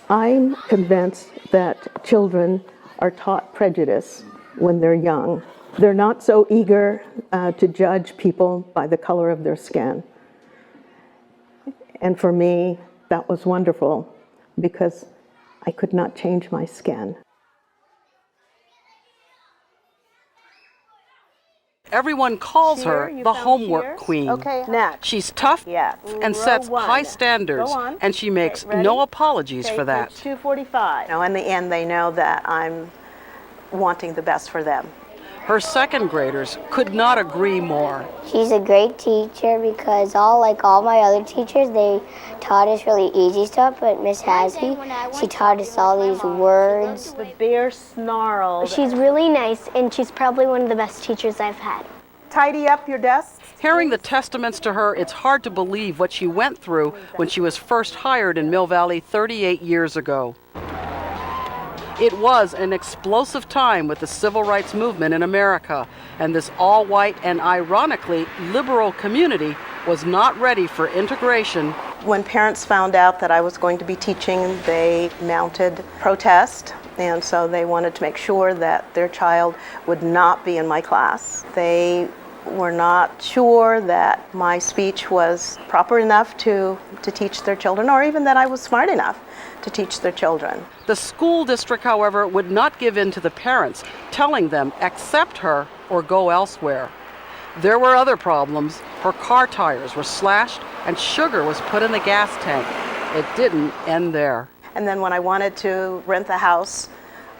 I'm convinced that children are taught prejudice when they're young. They're not so eager to judge people by the color of their skin. And for me, that was wonderful because I could not change my skin. Everyone calls her the homework queen. Okay, next. She's tough and sets high standards, and she makes no apologies for that. 245. In the end, they know that I'm wanting the best for them. Her second graders could not agree more. She's a great teacher because like all my other teachers, they taught us really easy stuff, but Miss Hasley, she taught us all these words. The bear snarled. She's really nice, and she's probably one of the best teachers I've had. Tidy up your desks. Hearing the testaments to her, it's hard to believe what she went through when she was first hired in Mill Valley 38 years ago. It was an explosive time with the civil rights movement in America, and this all-white and ironically liberal community was not ready for integration. When parents found out that I was going to be teaching, they mounted protest, and so they wanted to make sure that their child would not be in my class. They were not sure that my speech was proper enough to teach their children, or even that I was smart enough to teach their children. The school district, however, would not give in to the parents, telling them accept her or go elsewhere. There were other problems. Her car tires were slashed and sugar was put in the gas tank. It didn't end there. And then when I wanted to rent the house,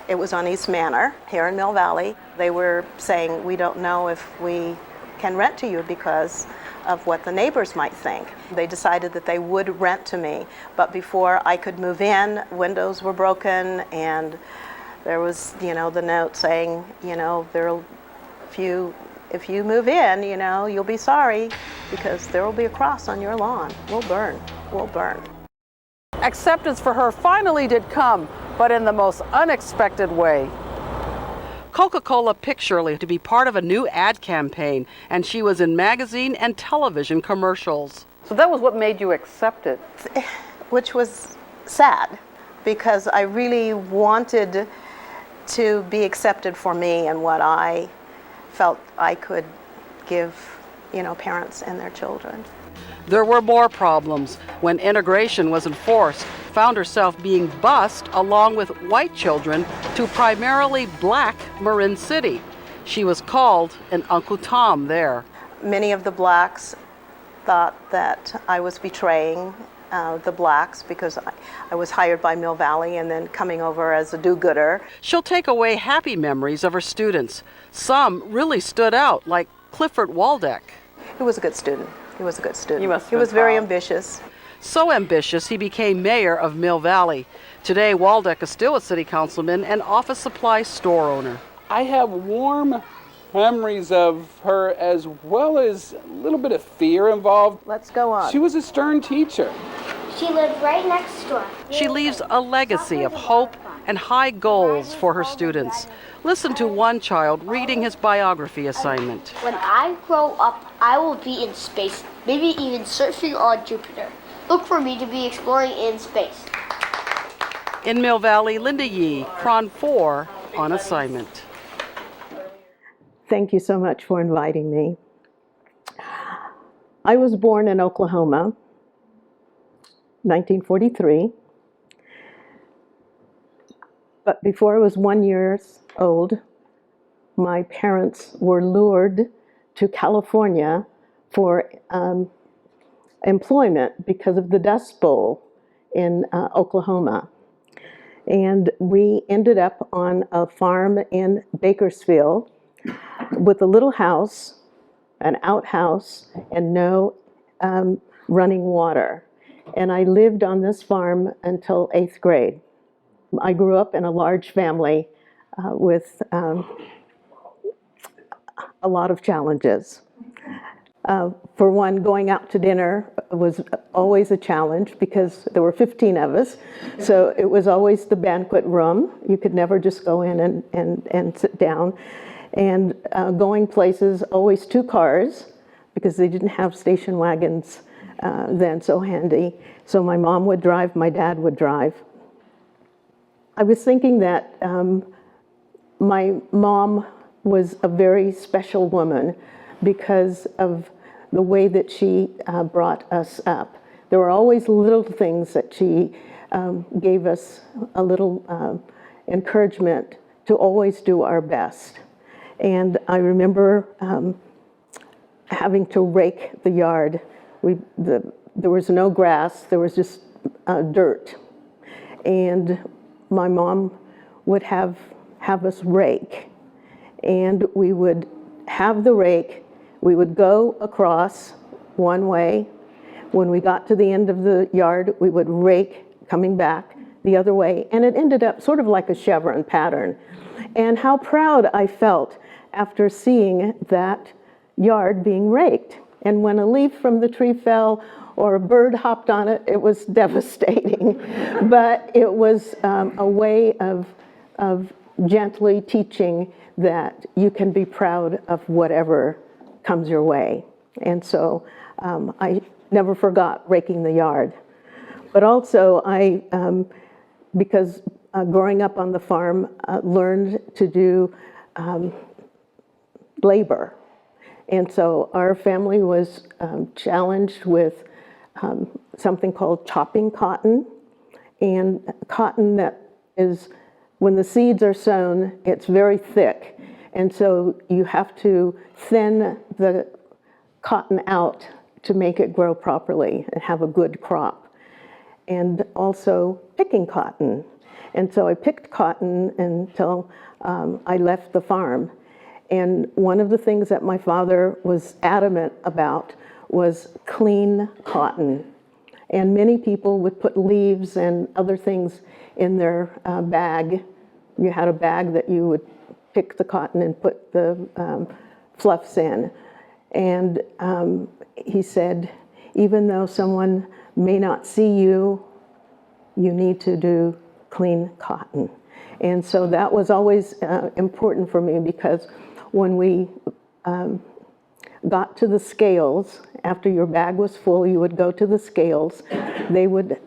it was on East Manor here in Mill Valley. They were saying, we don't know if we can rent to you because of what the neighbors might think. They decided that they would rent to me, but before I could move in, windows were broken, and there was, the note saying, if you move in, you'll be sorry because there will be a cross on your lawn. We'll burn. Acceptance for her finally did come, but in the most unexpected way. Coca-Cola picked Shirley to be part of a new ad campaign, and she was in magazine and television commercials. So that was what made you accept it? Which was sad, because I really wanted to be accepted for me and what I felt I could give, parents and their children. There were more problems. When integration was enforced, found herself being bused along with white children to primarily black Marin City. She was called an Uncle Tom there. Many of the blacks thought that I was betraying the blacks because I was hired by Mill Valley and then coming over as a do-gooder. She'll take away happy memories of her students. Some really stood out, like Clifford Waldeck. He was a good student. He was He was very ambitious. So ambitious, he became mayor of Mill Valley. Today, Waldeck is still a city councilman and office supply store owner. I have warm memories of her as well as a little bit of fear involved. Let's go on. She was a stern teacher. She lived right next door. She leaves a legacy of hope and high goals for her students. Listen to one child reading his biography assignment. When I grow up, I will be in space, maybe even surfing on Jupiter. Look for me to be exploring in space. In Mill Valley, Linda Yee, Cron 4, on assignment. Thank you so much for inviting me. I was born in Oklahoma, 1943. But before I was 1 year old, my parents were lured to California for employment because of the Dust Bowl in Oklahoma. And we ended up on a farm in Bakersfield with a little house, an outhouse, and no running water. And I lived on this farm until 8th grade. I grew up in a large family with a lot of challenges. For one, going out to dinner was always a challenge because there were 15 of us. So it was always the banquet room. You could never just go in and sit down. And going places, always 2 cars because they didn't have station wagons then so handy. So my mom would drive, my dad would drive. I was thinking that my mom was a very special woman because of the way that she brought us up. There were always little things that she gave us a little encouragement to always do our best. And I remember having to rake the yard. There was no grass, there was just dirt. And my mom would have us rake. And we would have the rake, we would go across one way. When we got to the end of the yard, we would rake coming back the other way. And it ended up sort of like a chevron pattern. And how proud I felt after seeing that yard being raked. And when a leaf from the tree fell or a bird hopped on it, it was devastating. But it was a way of gently teaching that you can be proud of whatever comes your way. And so I never forgot raking the yard. But also because growing up on the farm, learned to do labor. And so our family was challenged with something called chopping cotton. And cotton that is, when the seeds are sown, it's very thick. And so you have to thin the cotton out to make it grow properly and have a good crop. And also picking cotton. And so I picked cotton until I left the farm. And one of the things that my father was adamant about was clean cotton. And many people would put leaves and other things in their bag. You had a bag that you would pick the cotton and put the fluffs in. And he said, even though someone may not see you, you need to do clean cotton. And so that was always important for me, because when we got to the scales, after your bag was full, you would go to the scales. They would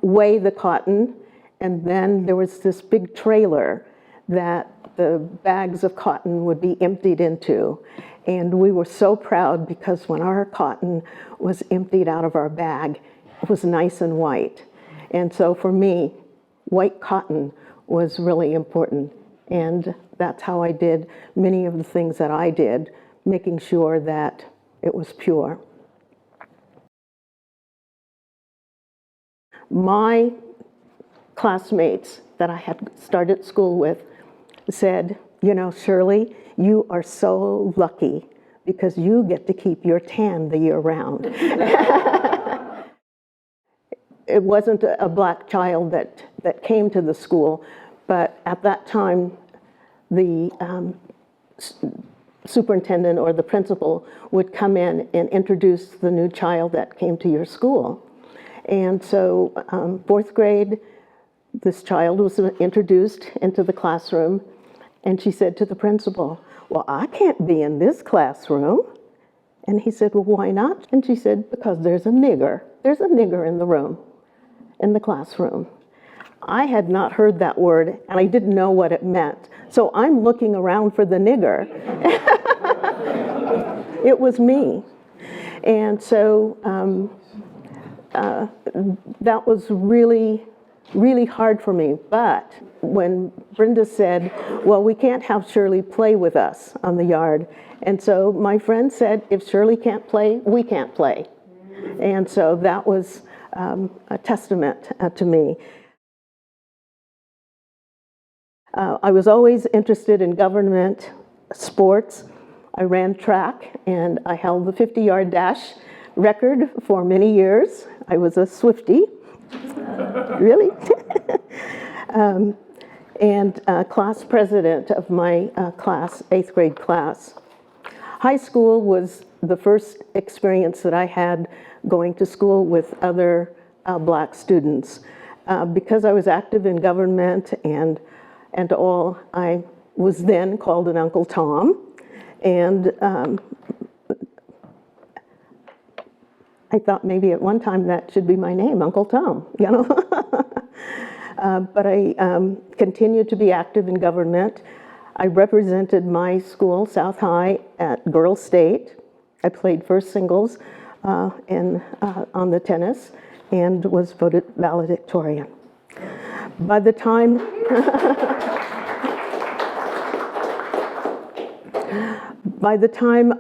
weigh the cotton, and then there was this big trailer that the bags of cotton would be emptied into. And we were so proud, because when our cotton was emptied out of our bag, it was nice and white. And so for me, white cotton was really important. And that's how I did many of the things that I did, making sure that it was pure. My classmates that I had started school with said, you know, Shirley, you are so lucky because you get to keep your tan the year round. It wasn't a black child that came to the school, but at that time, the superintendent or the principal would come in and introduce the new child that came to your school. And so 4th grade, this child was introduced into the classroom, and she said to the principal, well, I can't be in this classroom. And he said, well, why not? And she said, because there's a nigger. There's a nigger in the room, in the classroom. I had not heard that word, and I didn't know what it meant. So I'm looking around for the nigger. It was me. And so that was really, really hard for me. But when Brenda said, well, we can't have Shirley play with us on the yard. And so my friend said, if Shirley can't play, we can't play. And so that was a testament to me. I was always interested in government, sports. I ran track, and I held the 50-yard dash record for many years. I was a Swiftie, really. And class president of my class, 8th grade class. High school was the first experience that I had going to school with other black students. Because I was active in government and all, I was then called an Uncle Tom. And I thought maybe at one time that should be my name, Uncle Tom, you know. But I continued to be active in government. I represented my school, South High, at Girls State. I played first singles on the tennis and was voted valedictorian. By the time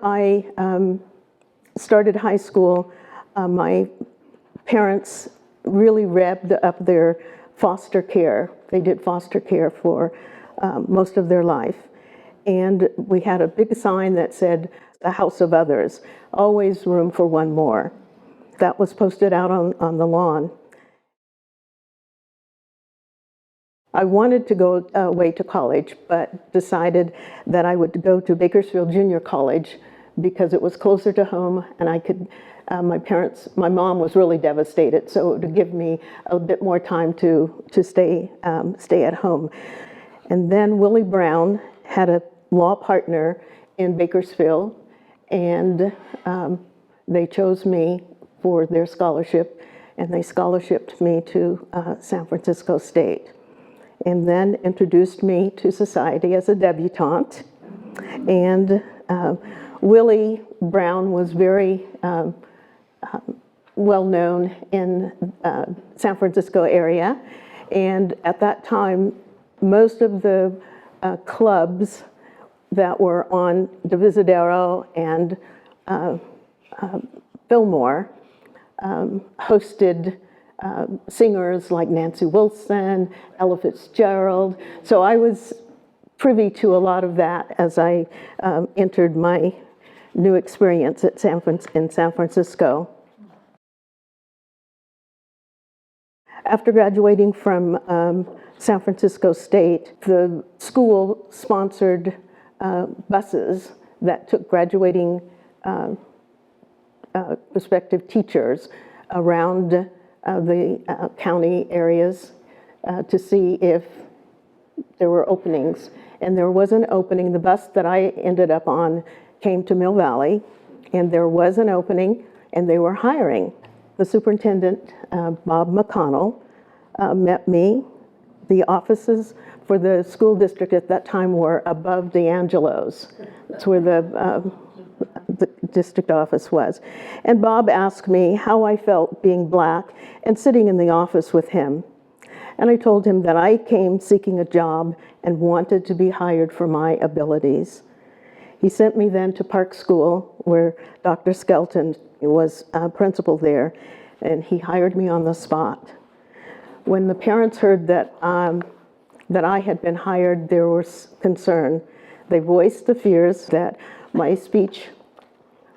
I started high school, my parents really revved up their foster care. They did foster care for most of their life. And we had a big sign that said, "The house of others, always room for one more." That was posted out on the lawn. I wanted to go away to college, but decided that I would go to Bakersfield Junior College because it was closer to home, and I could, my mom was really devastated, so it would give me a bit more time to stay at home. And then Willie Brown had a law partner in Bakersfield, and they chose me for their scholarship, and they scholarshiped me to San Francisco State, and then introduced me to society as a debutante. And Willie Brown was very well known in San Francisco area, and at that time most of the clubs that were on Divisadero and Fillmore hosted singers like Nancy Wilson, Ella Fitzgerald. So I was privy to a lot of that as I entered my new experience at in San Francisco. After graduating from San Francisco State, the school sponsored buses that took graduating prospective teachers around the county areas to see if there were openings. And there was an opening. The bus that I ended up on came to Mill Valley, and there was an opening, and they were hiring. The superintendent, Bob McConnell, met me. The offices for the school district at that time were above D'Angelo's. That's where the district office was. And Bob asked me how I felt being Black and sitting in the office with him. And I told him that I came seeking a job and wanted to be hired for my abilities. He sent me then to Park School, where Dr. Skelton was principal there, and he hired me on the spot. When the parents heard that I had been hired, there was concern. They voiced the fears that my speech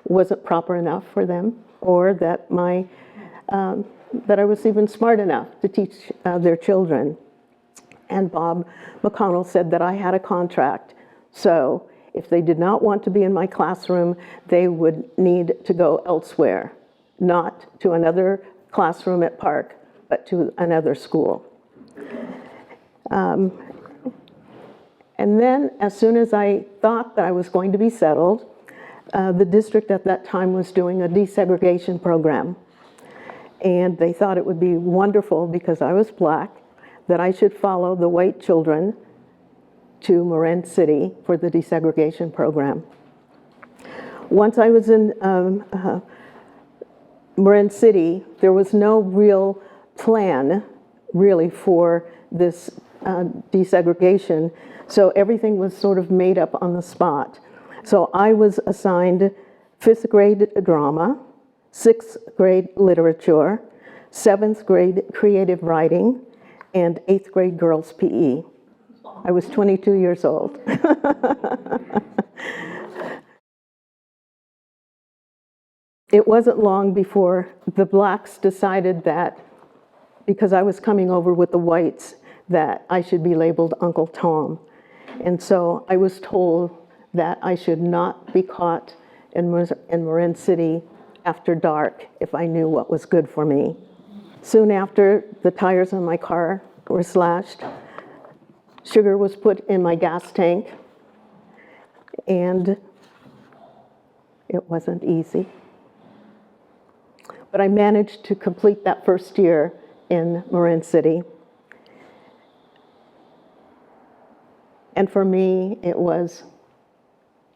wasn't proper enough for them, or that that I was even smart enough to teach their children. And Bob McConnell said that I had a contract, so if they did not want to be in my classroom, they would need to go elsewhere, not to another classroom at Park, but to another school. And then, as soon as I thought that I was going to be settled, the district at that time was doing a desegregation program. And they thought it would be wonderful, because I was Black, that I should follow the white children to Marin City for the desegregation program. Once I was in Marin City, there was no real plan, really, for this desegregation, so everything was sort of made up on the spot. So I was assigned 5th grade drama, 6th grade literature, 7th grade creative writing, and 8th grade girls PE. I was 22 years old. It wasn't long before the Blacks decided that, because I was coming over with the whites, that I should be labeled Uncle Tom. And so I was told that I should not be caught in Marin City after dark if I knew what was good for me. Soon after, the tires on my car were slashed. Sugar was put in my gas tank, and it wasn't easy. But I managed to complete that first year in Marin City. And for me, it was,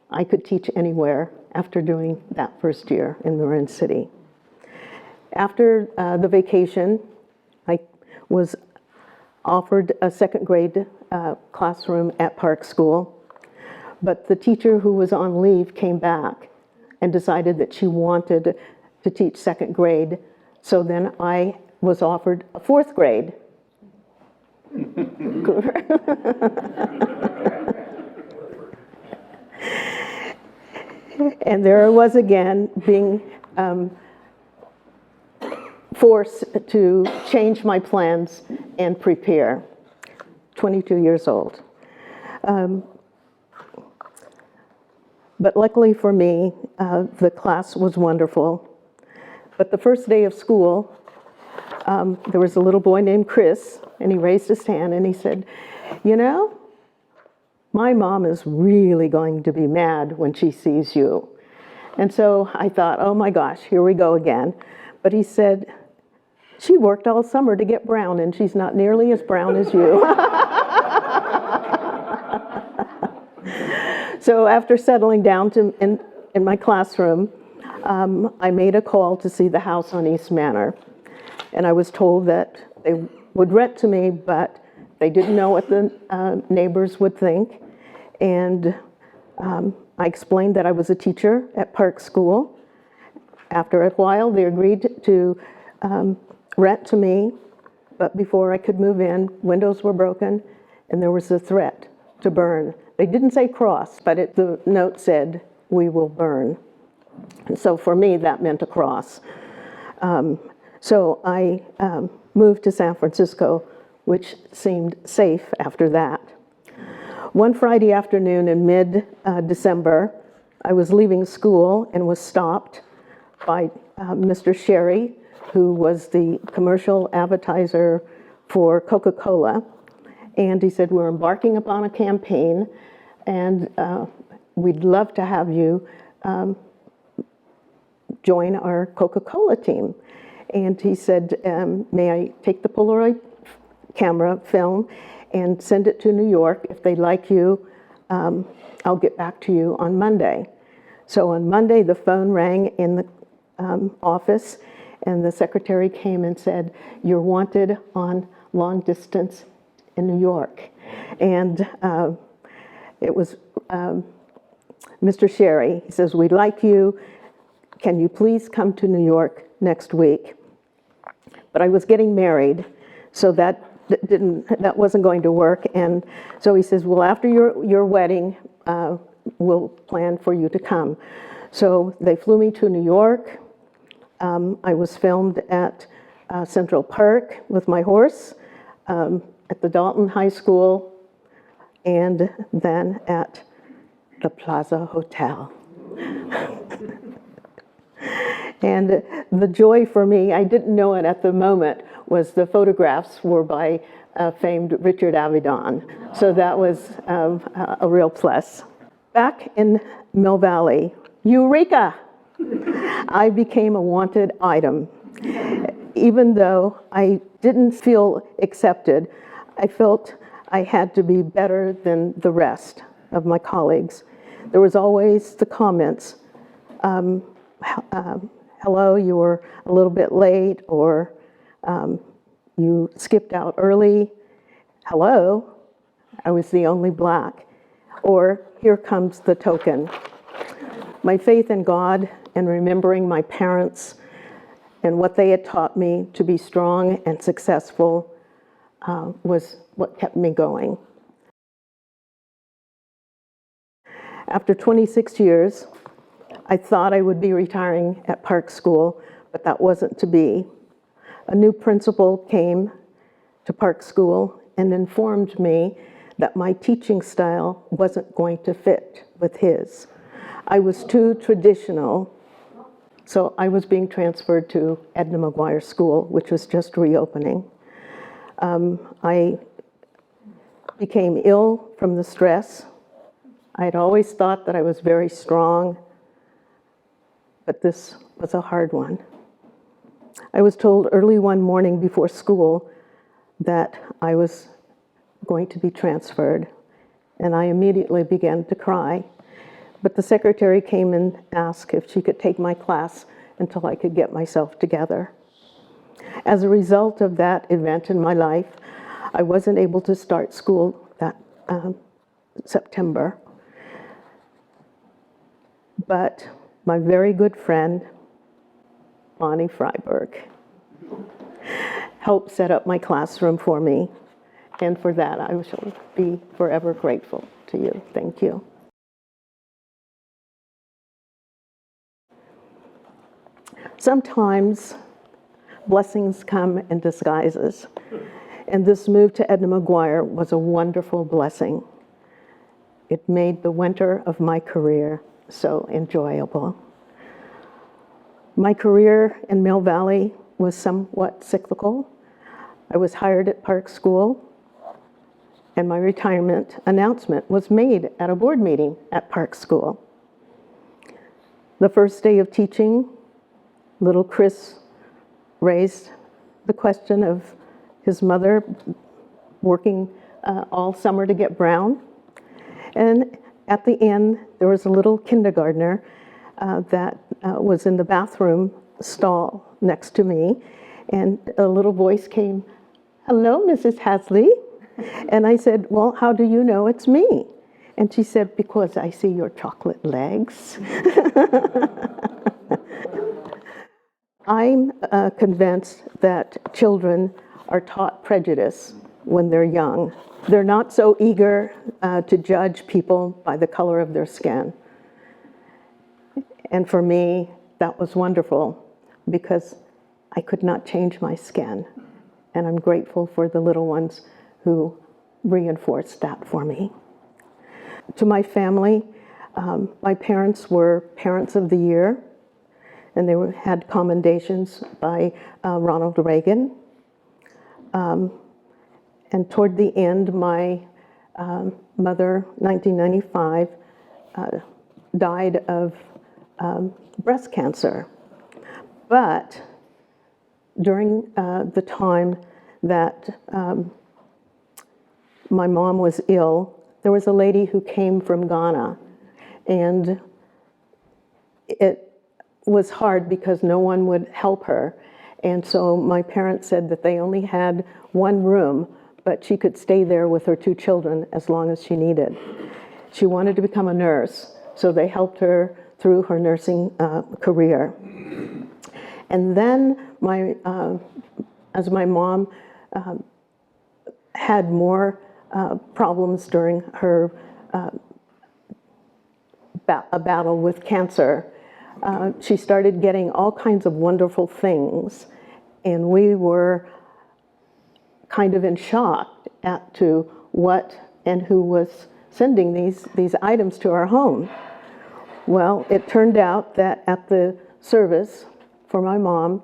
I could teach anywhere after doing that first year in Marin City. After the vacation, I was offered a second grade classroom at Park School, but the teacher who was on leave came back and decided that she wanted to teach second grade, so then I was offered a fourth grade. And there I was again, being forced to change my plans and prepare. 22 years old. But luckily for me, the class was wonderful. But the first day of school, there was a little boy named Chris, and he raised his hand and he said, "You know, my mom is really going to be mad when she sees you." And so I thought, oh my gosh, here we go again. But he said, "She worked all summer to get brown, and she's not nearly as brown as you." So after settling down in my classroom, I made a call to see the house on East Manor. And I was told that they would rent to me, but they didn't know what the neighbors would think. And I explained that I was a teacher at Park School. After a while, they agreed to rent to me, but before I could move in, windows were broken, and there was a threat to burn. They didn't say cross, but the note said, "We will burn." And so for me, that meant a cross. So I moved to San Francisco, which seemed safe after that. One Friday afternoon in mid-December, I was leaving school and was stopped by Mr. Sherry, who was the commercial advertiser for Coca-Cola. And he said, "We're embarking upon a campaign, and we'd love to have you join our Coca-Cola team." And he said, "May I take the Polaroid camera film and send it to New York? If they like you, I'll get back to you on Monday." So on Monday, the phone rang in the office, and the secretary came and said, "You're wanted on long distance in New York." And it was Mr. Sherry. He says, "We'd like you. Can you please come to New York next week?" But I was getting married, so that wasn't going to work. And so he says, "Well, after your wedding, we'll plan for you to come." So they flew me to New York. I was filmed at Central Park with my horse, at the Dalton High School, and then at the Plaza Hotel. And the joy for me, I didn't know it at the moment, was the photographs were by famed Richard Avedon. So that was a real plus. Back in Mill Valley, Eureka! I became a wanted item. Even though I didn't feel accepted, I felt I had to be better than the rest of my colleagues. There was always the comments, "Hello, you were a little bit late," or "You skipped out early." "Hello, I was the only black." Or, "Here comes the token." My faith in God and remembering my parents and what they had taught me to be strong and successful was what kept me going. After 26 years, I thought I would be retiring at Park School, but that wasn't to be. A new principal came to Park School and informed me that my teaching style wasn't going to fit with his. I was too traditional, so I was being transferred to Edna McGuire School, which was just reopening. I became ill from the stress. I had always thought that I was very strong, but this was a hard one. I was told early one morning before school that I was going to be transferred, and I immediately began to cry. But the secretary came and asked if she could take my class until I could get myself together. As a result of that event in my life, I wasn't able to start school that September. But my very good friend, Bonnie Freiberg, helped set up my classroom for me. And for that, I shall be forever grateful to you. Thank you. Sometimes blessings come in disguises. And this move to Edna McGuire was a wonderful blessing. It made the winter of my career so enjoyable. My career in Mill Valley was somewhat cyclical. I was hired at Park School, and my retirement announcement was made at a board meeting at Park School. The first day of teaching, little Chris raised the question of his mother working all summer to get brown. And at the end, there was a little kindergartner that was in the bathroom stall next to me. And a little voice came, "Hello, Mrs. Hasley." And I said, "Well, how do you know it's me?" And she said, "Because I see your chocolate legs." I'm convinced that children are taught prejudice when they're young. They're not so eager to judge people by the color of their skin. And for me, that was wonderful because I could not change my skin. And I'm grateful for the little ones who reinforced that for me. To my family, my parents were Parents of the Year, and they had commendations by Ronald Reagan. And toward the end, my mother, 1995, died of breast cancer. But during the time that my mom was ill, there was a lady who came from Ghana, and it was hard because no one would help her. And so my parents said that they only had one room, but she could stay there with her 2 children as long as she needed. She wanted to become a nurse, so they helped her through her nursing career. And then as my mom had more problems during her battle with cancer, she started getting all kinds of wonderful things, and we were kind of in shock as to what and who was sending these items to our home. Well, it turned out that at the service for my mom,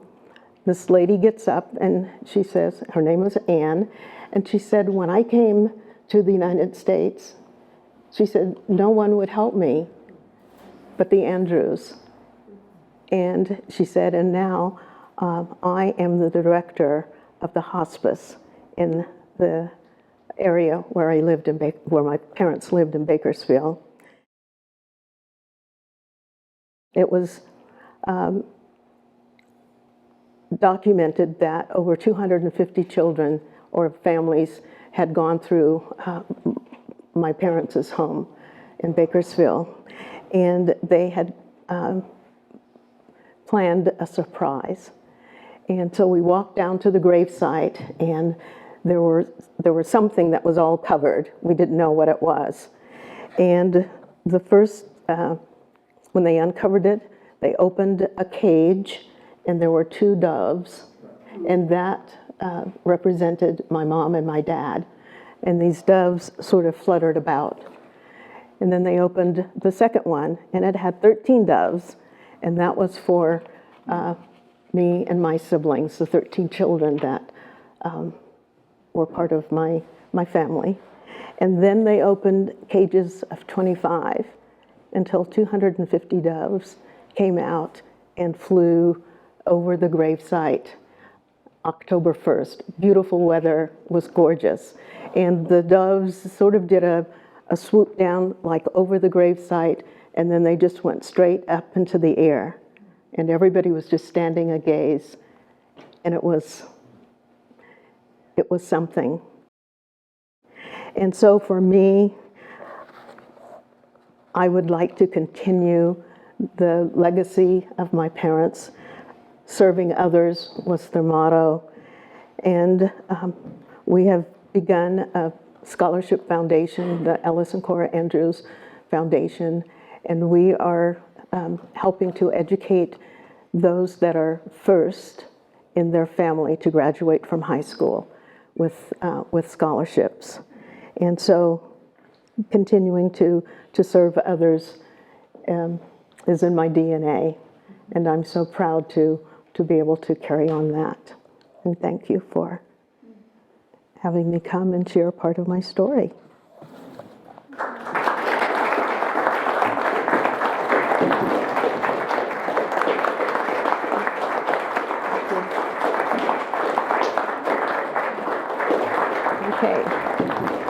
this lady gets up and she says, her name was Anne, and she said, "When I came to the United States," she said, "no one would help me but the Andrews." And she said, "And now I am the director of the hospice in the area where I lived where my parents lived in Bakersfield." It was documented that over 250 children or families had gone through my parents' home in Bakersfield, and they had planned a surprise. And so we walked down to the gravesite, and there was something that was all covered. We didn't know what it was. And the first, when they uncovered it, they opened a cage, and there were 2 doves, and that represented my mom and my dad. And these doves sort of fluttered about. And then they opened the second one, and it had 13 doves, and that was for me and my siblings, the 13 children that were part of my family. And then they opened cages of 25 until 250 doves came out and flew over the gravesite October 1st. Beautiful weather, was gorgeous. And the doves sort of did a a swoop down like over the gravesite, and then they just went straight up into the air. And everybody was just standing agaze. And it was something. And so for me, I would like to continue the legacy of my parents. Serving others was their motto. And we have begun a scholarship foundation, the Ellis and Cora Andrews Foundation, and we are helping to educate those that are first in their family to graduate from high school with scholarships. And so continuing to serve others is in my DNA, and I'm so proud to be able to carry on that. And thank you for having me come and share part of my story. Okay.